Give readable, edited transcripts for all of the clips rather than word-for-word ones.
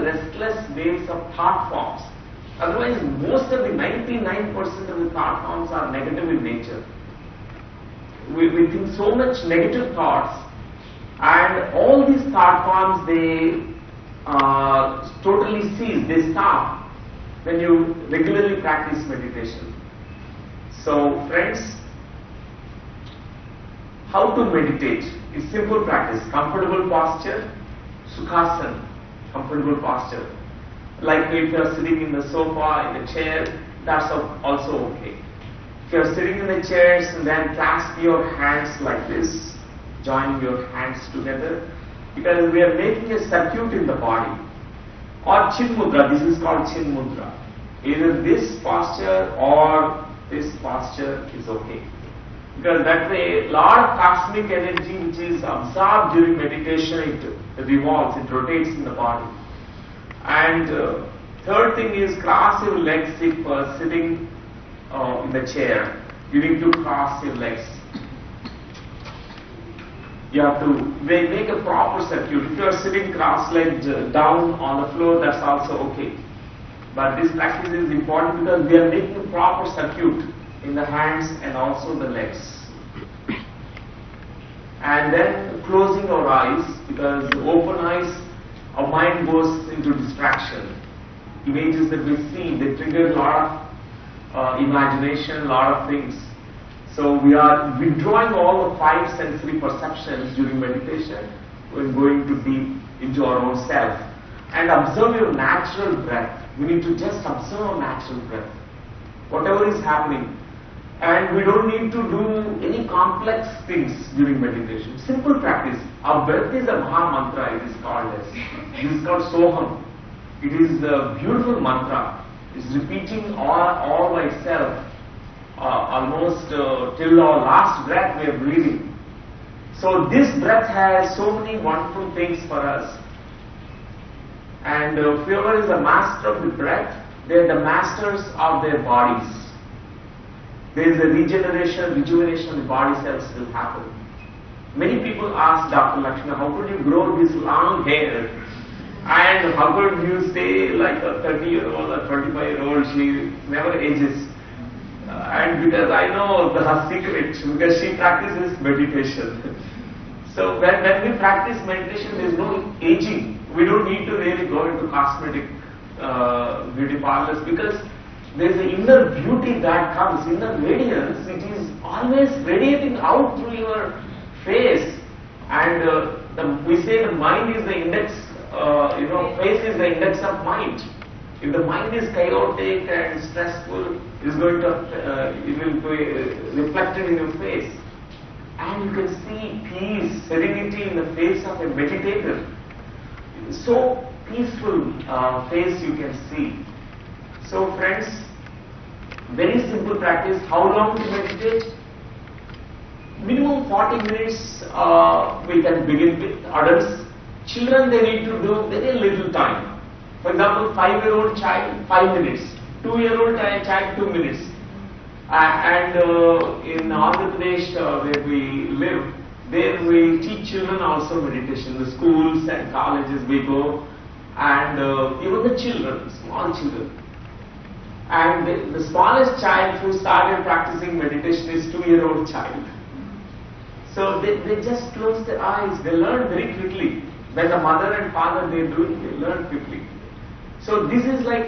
restless waves of thought forms. Otherwise, most of the 99% of the thought forms are negative in nature. We think so much negative thoughts, and all these thought forms, they totally cease, they stop when you regularly practice meditation. So friends, how to meditate is simple practice. Comfortable posture, sukhasana, comfortable posture. Like if you are sitting in the sofa, in the chair, that's also okay. If you are sitting in the chairs, and then clasp your hands like this, join your hands together, because we are making a circuit in the body. Or chin mudra, this is called chin mudra. Either this posture or this posture is okay. Because that way, lot of cosmic energy which is absorbed during meditation, it revolves, it rotates in the body. And third thing is, cross your legs if sitting in the chair. You need to cross your legs. You have to make a proper circuit. If you are sitting cross-legged down on the floor, that's also okay. But this practice is important because we are making a proper circuit in the hands and also the legs. And then closing our eyes, because open eyes, our mind goes into distraction. Images that we see, they trigger a lot of imagination, a lot of things. So we are withdrawing all the 5 sensory perceptions during meditation. We're going to deep into our own self. And observe your natural breath. We need to just observe our natural breath. Whatever is happening. And we don't need to do any complex things during meditation. Simple practice. Our breath is a Maha Mantra, it is called as. It is called Soham. It is a beautiful mantra. It's repeating all by itself. Almost till our last breath we are breathing. So this breath has so many wonderful things for us. And whoever is the master of the breath, they are the masters of their bodies. There is a rejuvenation of the body cells will happen. Many people ask Dr. Lakshmi, how could you grow this long hair? And how could you stay like a 30-year-old or 25-year-old, she never ages. And because I know the secret, because she practices meditation. So when we practice meditation, there is no aging. We don't need to really go into cosmetic beauty parlors, because there is an inner beauty that comes, inner radiance. It is always radiating out through your face. And we say the mind is the index, face is the index of mind. If the mind is chaotic and stressful, it will be reflected in your face. And you can see peace, serenity in the face of a meditator. So peaceful face you can see. So friends, very simple practice. How long to meditate? Minimum 40 minutes we can begin with. Adults, children, they need to do very little time. For example, 5-year-old child, 5 minutes. 2-year-old child, 2 minutes. And in Andhra Pradesh where we live, there we teach children also meditation. The schools and colleges we go, and even the children, small children. And the smallest child who started practicing meditation is 2-year-old child. So they just close their eyes. They learn very quickly. When the mother and father they do it, they learn quickly. So this is like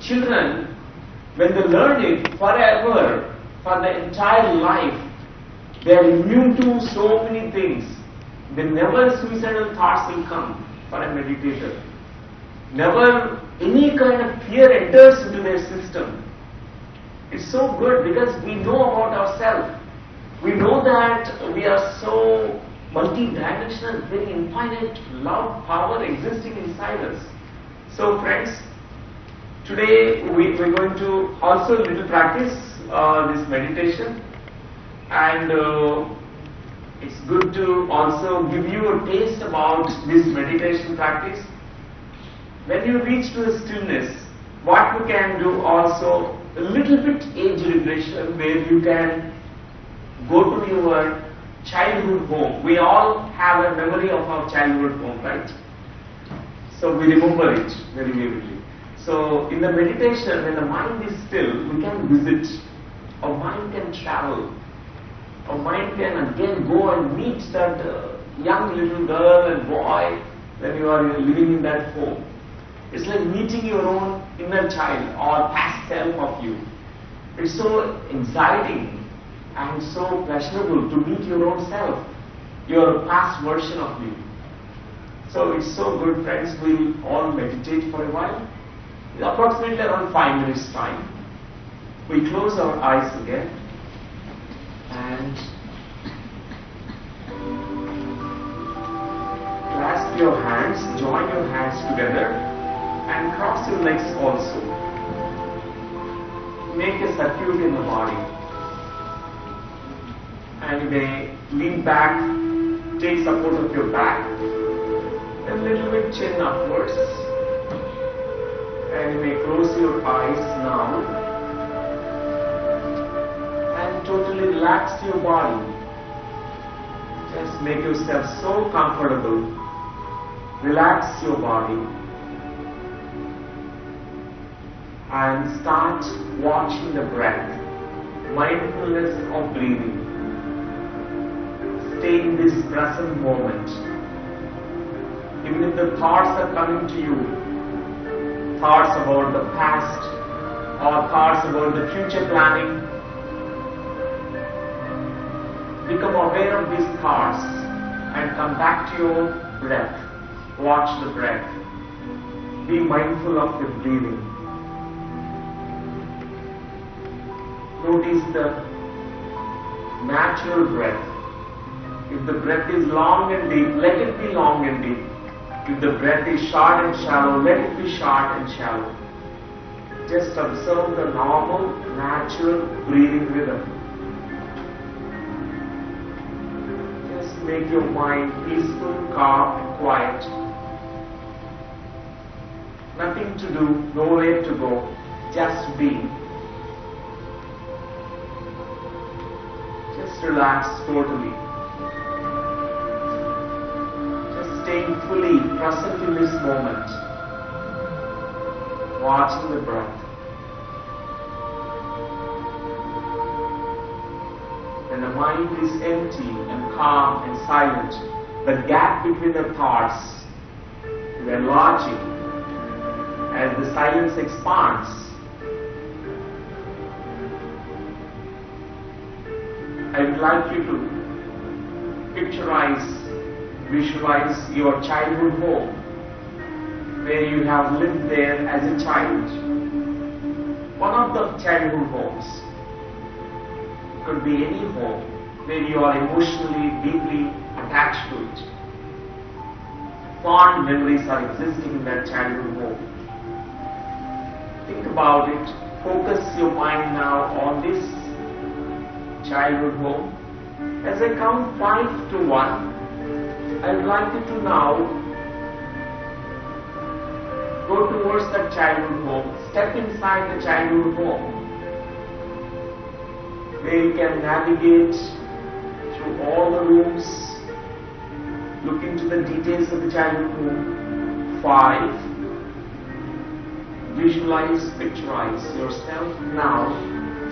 children, when they learn it forever, for the entire life, they are immune to so many things. Never suicidal thoughts will come for a meditator. Never any kind of fear enters into their system. It's so good because we know about ourselves. We know that we are so multi-dimensional, very infinite love, power existing inside us. So friends, today we're going to also little practice this meditation, and it's good to also give you a taste about this meditation practice. When you reach to the stillness, what you can do also, a little bit age regression, where you can go to your childhood home. We all have a memory of our childhood home, right? So we remember it very vividly. So in the meditation, when the mind is still, we can visit. Our mind can travel. Our mind can again go and meet that young little girl and boy when you are living in that home. It's like meeting your own inner child or past self of you. It's so exciting and so pleasurable to meet your own self, your past version of you. So it's so good, friends. We'll all meditate for a while. Approximately around 5 minutes time. We close our eyes again and clasp your hands, join your hands together and cross your legs also. Make a circuit in the body. And you may lean back, take support of your back, a little bit chin upwards. And you may close your eyes now and totally relax your body. Just make yourself so comfortable. Relax your body and start watching the breath. Mindfulness of breathing. Stay in this present moment. Even if the thoughts are coming to you, thoughts about the past or thoughts about the future planning, become aware of these thoughts and come back to your breath. Watch the breath. Be mindful of your breathing. Notice the natural breath. If the breath is long and deep, let it be long and deep. If the breath is short and shallow, let it be short and shallow. Just observe the normal, natural breathing rhythm. Just make your mind peaceful, calm, and quiet. Nothing to do, nowhere to go, just be. Just relax totally. Staying fully present in this moment, watching the breath. When the mind is empty and calm and silent, the gap between the thoughts is enlarging as the silence expands. I would like you to visualize your childhood home, where you have lived there as a child. One of the childhood homes could be any home where you are emotionally, deeply attached to it. Fond memories are existing in that childhood home. Think about it. Focus your mind now on this childhood home. As I count 5 to 1, I would like you to now go towards that childhood home, step inside the childhood home, where you can navigate through all the rooms, look into the details of the childhood home. 5. Visualize, picturize yourself now,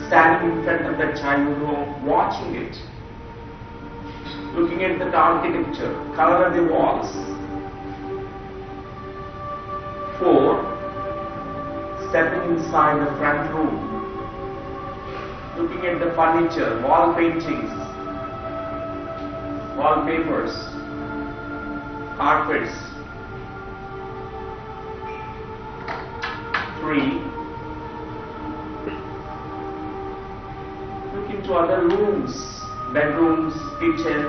standing in front of that childhood home, watching it. Looking at the architecture, color of the walls. 4. Stepping inside the front room. Looking at the furniture, wall paintings, wallpapers, carpets. 3. Look into other rooms, bedrooms, kitchen,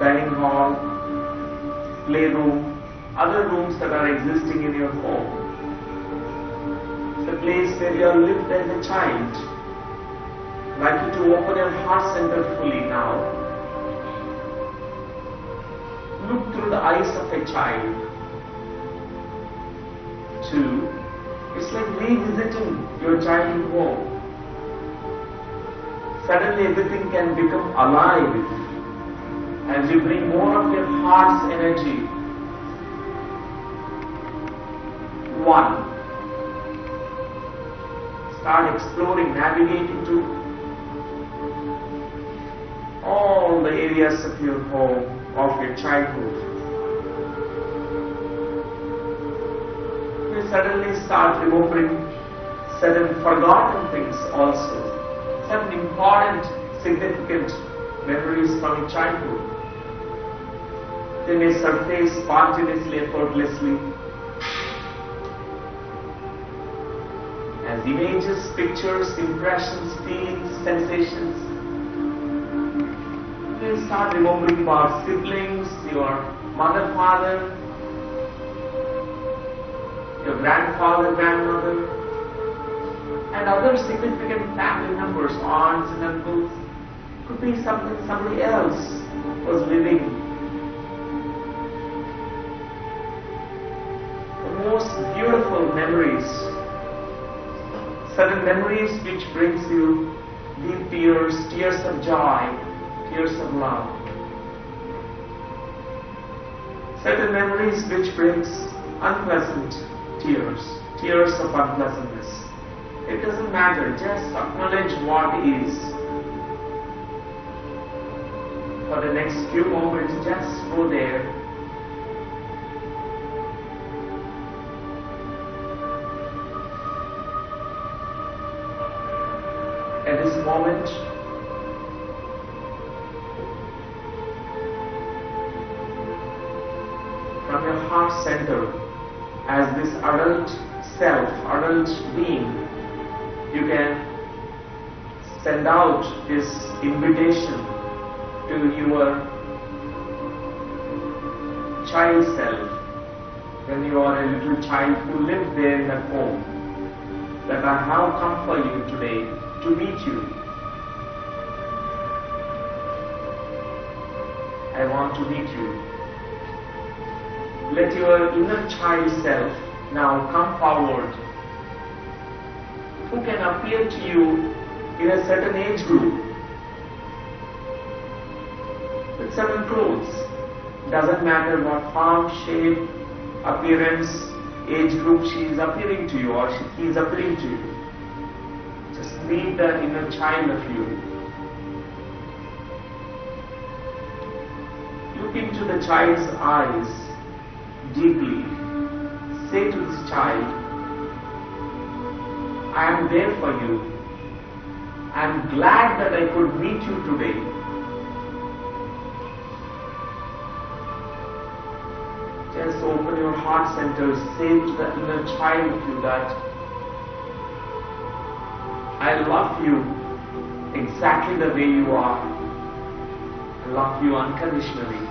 dining hall, playroom, other rooms that are existing in your home. It's a place where you are lived as a child. I'd like you to open your heart center fully now. Look through the eyes of a child. 2. It's like revisiting your childhood home. Suddenly everything can become alive as you bring more of your heart's energy one. Start exploring, navigating to all the areas of your home, of your childhood. You suddenly start remembering certain forgotten things also, certain important, significant memories from your childhood. They may surface spontaneously, effortlessly, as images, pictures, impressions, feelings, sensations. You start remembering about siblings, your mother, father, your grandfather, grandmother, and other significant family members, aunts and uncles. Could be somebody else was living. The most beautiful memories, certain memories which brings you deep tears, tears of joy, tears of love. Certain memories which brings unpleasant tears, tears of unpleasantness. It doesn't matter, just acknowledge what is. For the next few moments, just go there. At this moment, from your heart center, as this adult self, adult being, you can send out this invitation to your child self, when you are a little child who lived there in that home, that I have come for you today to meet you. I want to meet you. Let your inner child self now come forward, who can appear to you in a certain age group, with certain clothes. Doesn't matter what form, shape, appearance, age group she is appearing to you or he is appearing to you. Just meet the inner child of you. Look into the child's eyes deeply. Say to this child, I am there for you. I am glad that I could meet you today. Just open your heart center, say to the inner child of you that I love you exactly the way you are. I love you unconditionally.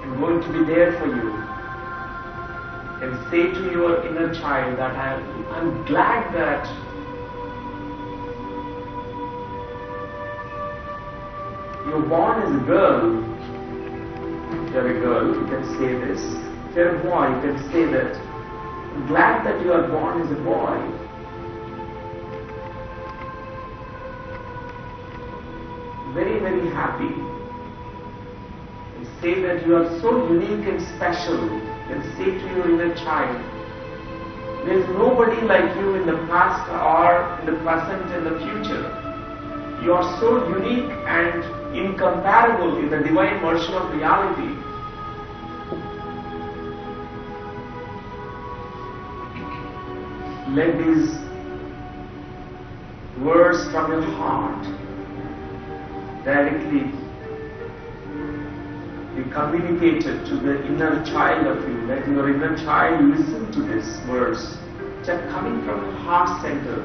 I'm going to be there for you. And say to your inner child that I'm glad that you're born as a girl. If you're a girl, you can say this. If you're a boy, you can say that. I'm glad that you are born as a boy. Very, very happy. And say that you are so unique and special. And say to your inner child, there is nobody like you in the past or in the present and the future. You are so unique and incomparable in the divine version of reality. Let these words from your heart directly be communicated to the inner child of you. Let your inner child listen to these words, just coming from your heart center.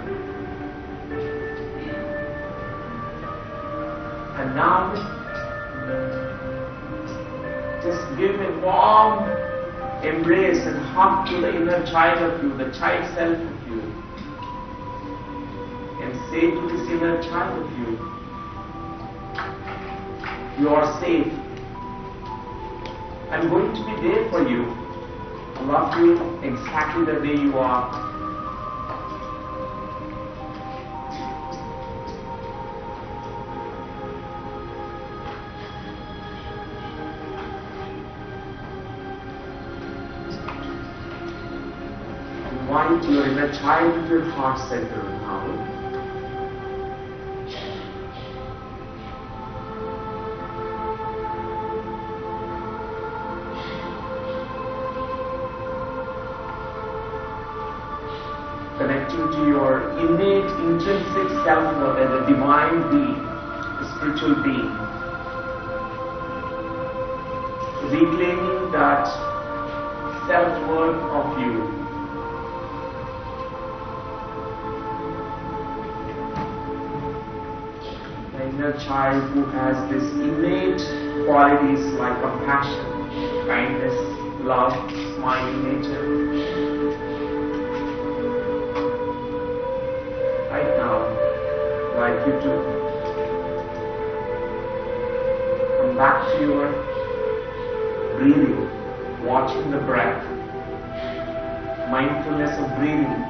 And now, just give a warm embrace and hug to the inner child of you, the child self of you. And say to this inner child of you, you are safe. I'm going to be there for you. I love you exactly the way you are. unite your inner child with your heart center now. Connecting to your innate, intrinsic self-worth as a divine being, a spiritual being. Reclaiming that self-worth of you. The inner child who has these innate qualities like compassion, kindness, love, smiling nature. Right now, I'd like you to come back to your breathing, watching the breath, mindfulness of breathing.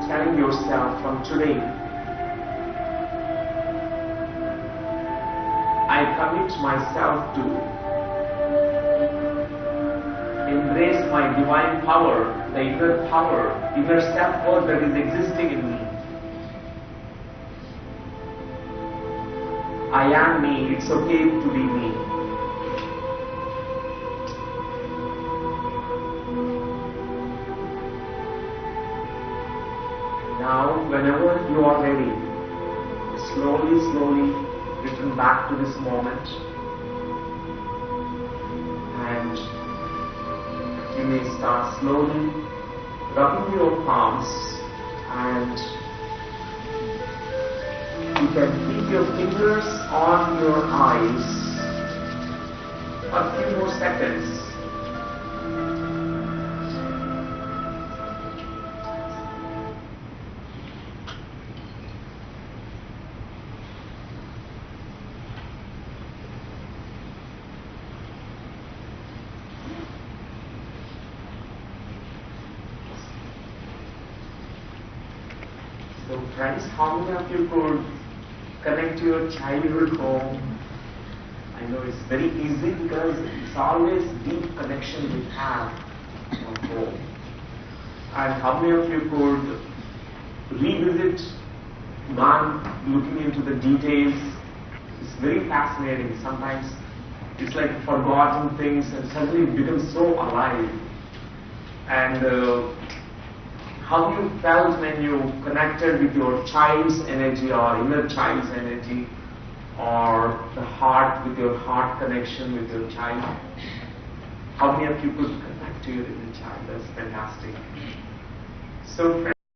Telling yourself from today, I commit myself to embrace my divine power, the inner self-worth that is existing in me. I am me, it's okay to be me. Now, whenever you are ready, slowly return back to this moment. And you may start slowly rubbing your palms, and you can keep your fingers on your eyes a few more seconds. So friends, how many of you could connect to your childhood home? I know it's very easy because it's always deep connection we have at home. And how many of you could revisit one, looking into the details? It's very fascinating. Sometimes it's like forgotten things and suddenly it becomes so alive. And how you felt when you connected with your child's energy or inner child's energy, or the heart with your heart connection with your child? How many of you could connect to your inner child? That's fantastic. So